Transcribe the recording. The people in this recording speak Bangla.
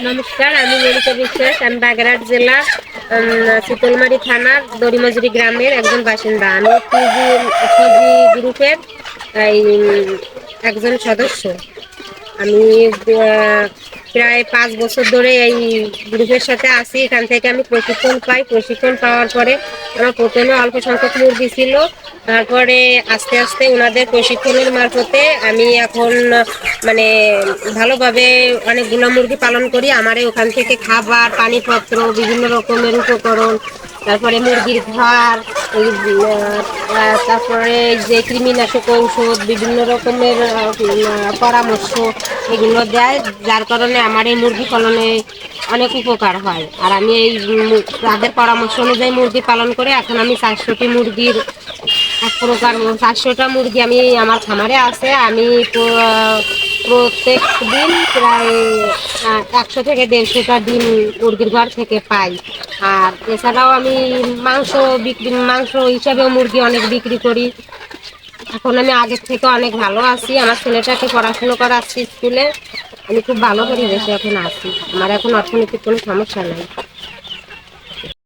নমস্কার, আমি মনিকা বিশ্বাস। আমি বাগেরহাট জেলা শীতলমারি থানার দড়িমজুরি গ্রামের একজন বাসিন্দা। আমি পিজি গ্রুপের একজন সদস্য। আমি প্রায় 5 বছর ধরে এই গ্রুপের সাথে আছি। এখান থেকে আমি প্রশিক্ষণ পাই। প্রশিক্ষণ পাওয়ার পরে আমার প্রথমে অল্প সংখ্যক মুরগি ছিল। তারপরে আস্তে আস্তে ওনাদের প্রশিক্ষণের মারফতে আমি এখন মানে ভালোভাবে অনেকগুলো মুরগি পালন করি। আমারে ওখান থেকে খাবার, পানিপত্র, বিভিন্ন রকমের উপকরণ, তারপরে মুরগির ঘর, তারপরে যে কৃমিনাশক ঔষধ, বিভিন্ন রকমের পরামর্শ এগুলো দেয়, যার কারণে আমার এই মুরগি পালনে অনেক উপকার হয়। আর আমি এই তাদের পরামর্শ অনুযায়ী মুরগি পালন করে এখন আমি 400টি মুরগির এক প্রকার 400টা মুরগি আমি আমার খামারে আছে। আমি প্রত্যেক দিন প্রায় 100 থেকে 150টা ডিম মুরগির ঘর থেকে পাই। আর এছাড়াও আমি মাংস হিসাবেও মুরগি অনেক বিক্রি করি। এখন আমি আগের থেকে অনেক ভালো আছি। আমার ছেলেটাকে পড়াশুনো করাচ্ছি স্কুলে। আমি খুব ভালো পরিবেশে এখন আছি। আমার এখন অর্থনৈতিক কোনো সমস্যা নাই।